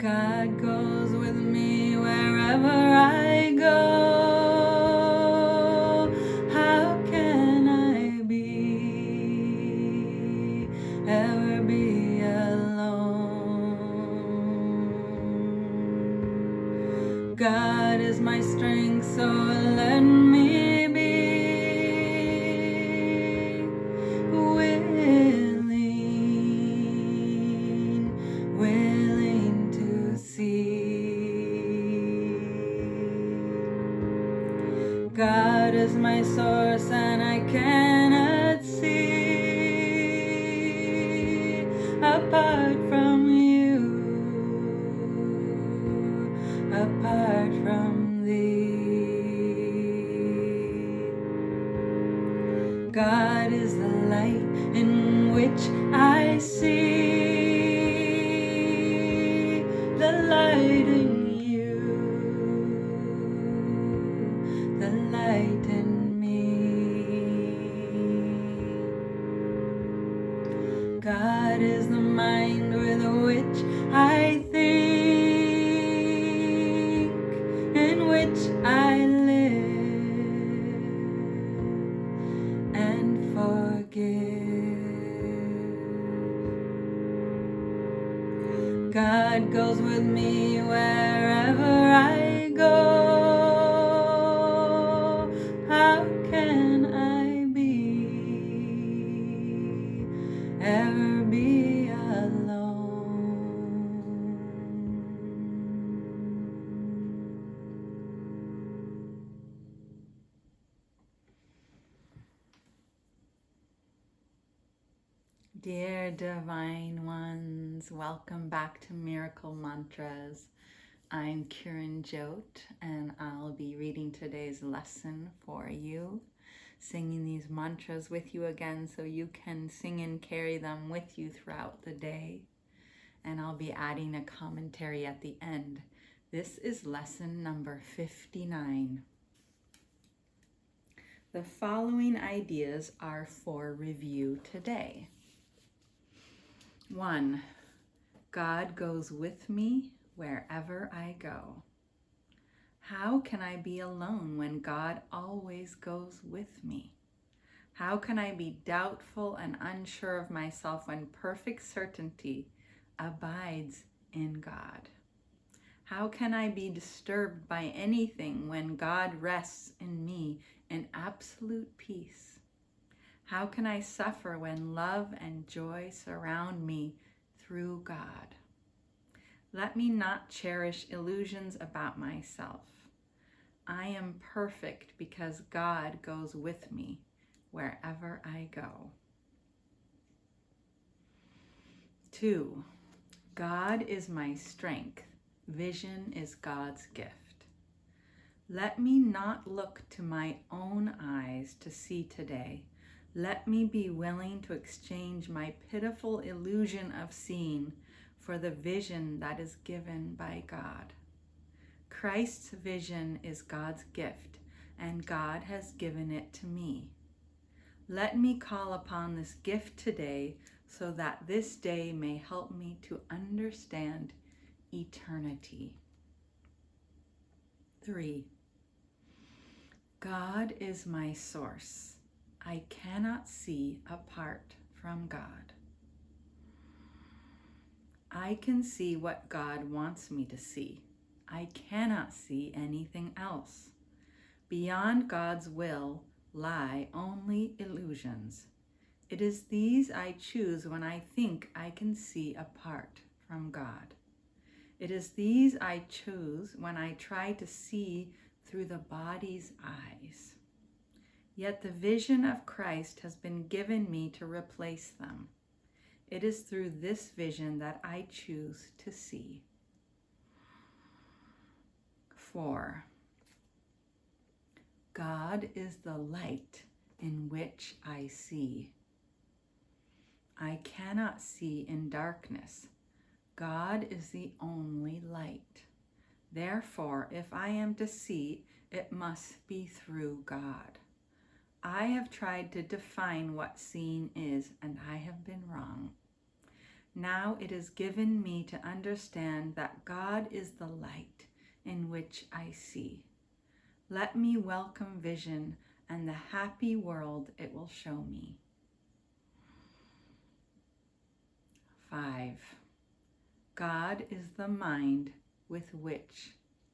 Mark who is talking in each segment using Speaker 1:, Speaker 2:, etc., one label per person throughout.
Speaker 1: God goes with me wherever I go. How can I ever be alone? God is my strength, so let me be willing to see. God is my source and I cannot see apart from you, apart from thee. God is the light in which I see, the light in you, the light in me. God is the mind with which I think, in which I live and forgive. God goes with me wherever I go. How can I ever be alone? Dear Divine Ones, welcome back to Miracle Mantras. I'm Kiran Jot, and I'll be reading today's lesson for you, singing these mantras with you again so you can sing and carry them with you throughout the day. And I'll be adding a commentary at the end. This is lesson number 59. The following ideas are for review today. 1. God goes with me wherever I go. How can I be alone when God always goes with me? How can I be doubtful and unsure of myself when perfect certainty abides in God? How can I be disturbed by anything when God rests in me in absolute peace? How can I suffer when love and joy surround me through God? Let me not cherish illusions about myself. I am perfect because God goes with me wherever I go. 2. God is my strength. Vision is God's gift. Let me not look to my own eyes to see today. Let me be willing to exchange my pitiful illusion of seeing for the vision that is given by God. Christ's vision is God's gift, and God has given it to me. Let me call upon this gift today so that this day may help me to understand eternity. 3. God is my source. I cannot see apart from God. I can see what God wants me to see. I cannot see anything else. Beyond God's will lie only illusions. It is these I choose when I think I can see apart from God. It is these I choose when I try to see through the body's eyes. Yet the vision of Christ has been given me to replace them. It is through this vision that I choose to see. 4. God is the light in which I see. I cannot see in darkness. God is the only light. Therefore, if I am to see, it must be through God. I have tried to define what seeing is, and I have been wrong. Now it is given me to understand that God is the light in which I see. Let me welcome vision and the happy world it will show me. 5. God is the mind with which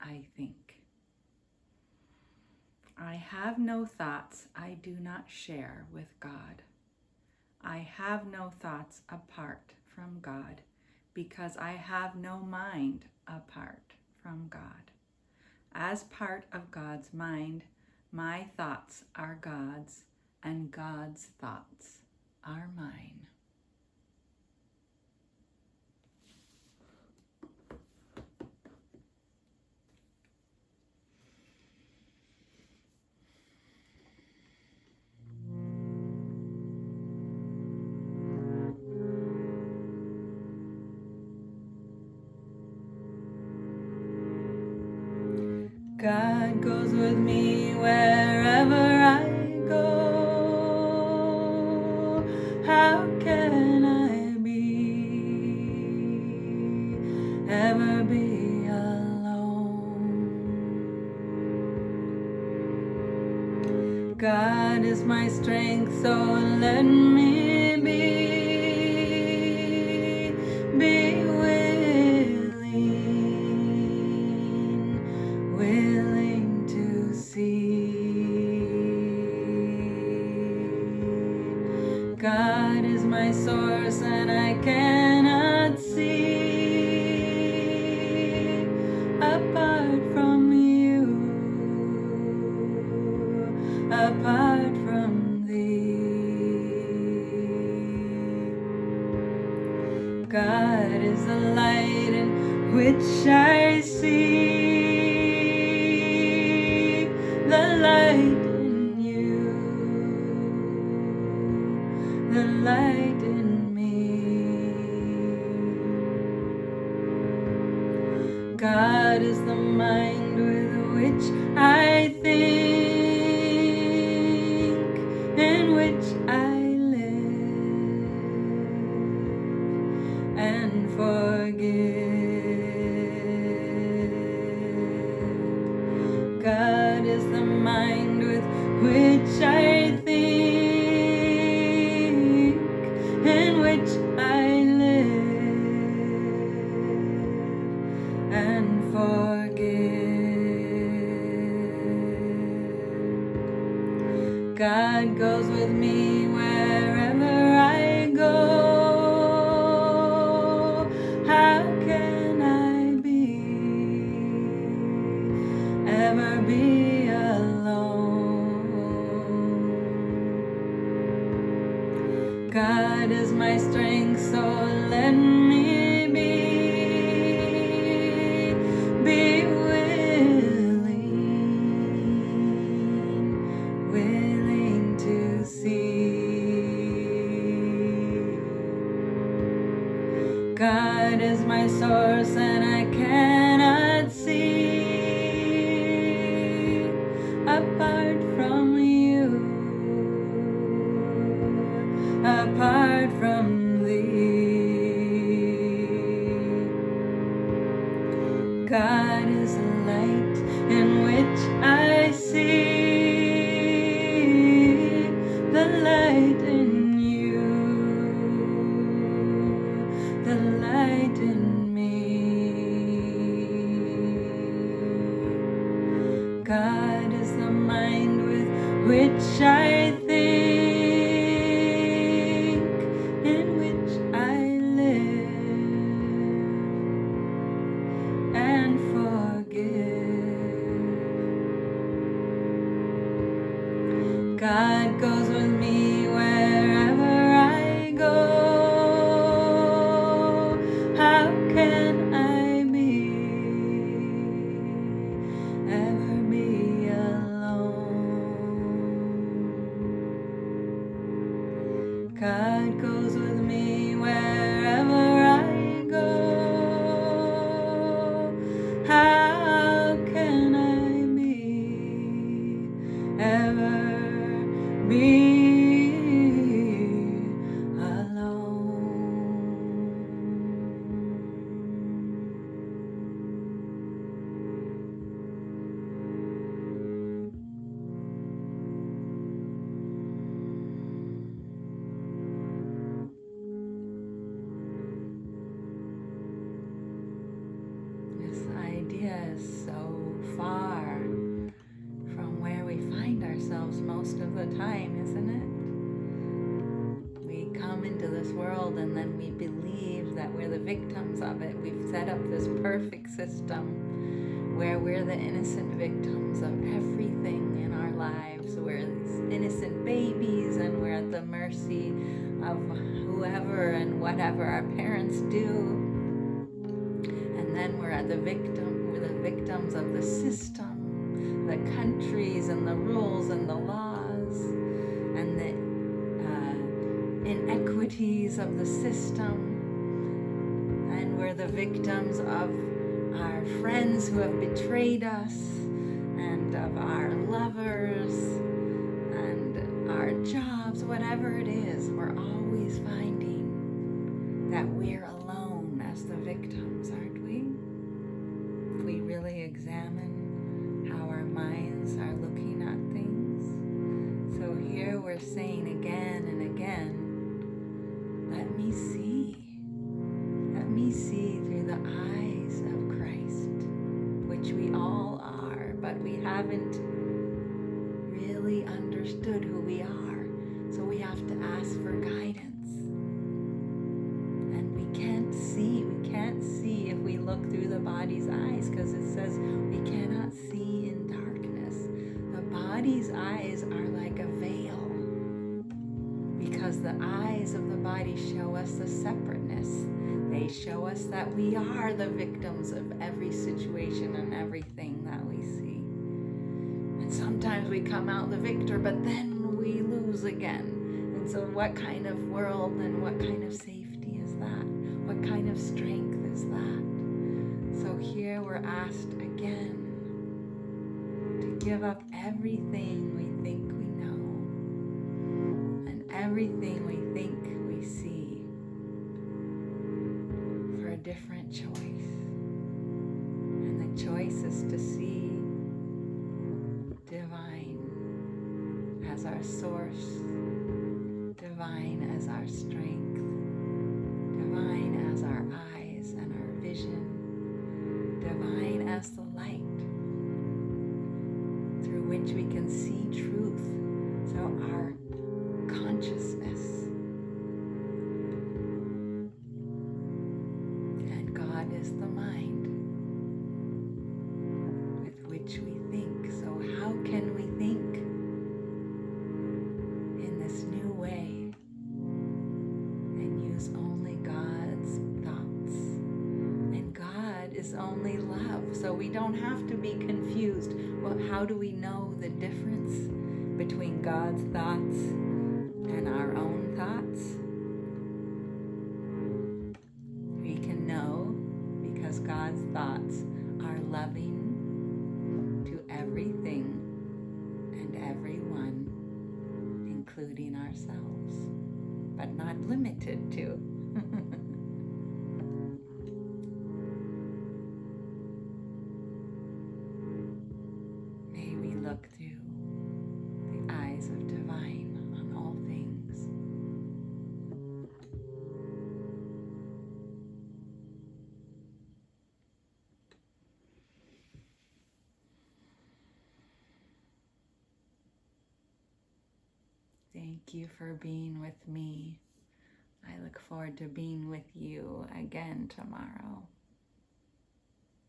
Speaker 1: I think. I have no thoughts I do not share with God. I have no thoughts apart from God, because I have no mind apart from God. As part of God's mind, my thoughts are God's, and God's thoughts are mine. God goes with me wherever I go. How can I ever be alone? God is my strength, so let me be willing to see. God is my source and I cannot see apart from you, apart from thee. God is the light in which I see, the light in you, the light in me. God is the mind with which I think, in which I live and forgive. God is the mind with which I think, in which I live and forgive. God goes with me wherever I go. How can I ever be alone? God is my strength, so let me be willing to see. God is my source and I cannot see apart from you, apart from thee. God is a light in which I see, the light in you, the light in me. God is the mind with which I think, in which I live and forgive. God goes with me wherever I go. How can I ever be alone? us so far from where we find ourselves most of the time, isn't it? We come into this world and then we believe that we're the victims of it. We've set up this perfect system where we're the innocent victims of everything in our lives. We're these innocent babies and we're at the mercy of whoever and whatever our parents do. And then we're the victims of the system, the countries and the rules and the laws and the inequities of the system. And we're the victims of our friends who have betrayed us and of our lovers and our jobs, whatever it is. We're always finding that we're alone as the victims, aren't we? If we really examine how our minds are looking at things. So here we're saying again and again, let me see through the eyes of Christ, which we all are, but we haven't really understood who we are. So we have to ask for guidance. And we can't see if we look through the body's eyes, because it says we cannot see in darkness. The body's eyes are like a veil, because the eyes of the body show us the separateness. They show us that we are the victims of every situation and everything that we see. And sometimes we come out the victor, but then we lose again. And so what kind of world and what kind of safety is that? What kind of strength is that? So here we're asked again to give up everything we think we know and everything we think we see for a different choice. And the choice is to see divine as our source, divine as our strength, divine as our eyes and our vision, divine as the light through which we can see truth. So our consciousness and God is the mind with which we think. So how can we think in this new way and use only God's thoughts? And God is only love. So we don't have to be confused. Well, how do we know the difference between God's thoughts and our own thoughts? We can know because God's thoughts are loving to everything and everyone, including ourselves, but not limited to. May we look through the eyes of divine on all things. Thank you for being with me. I look forward to being with you again tomorrow.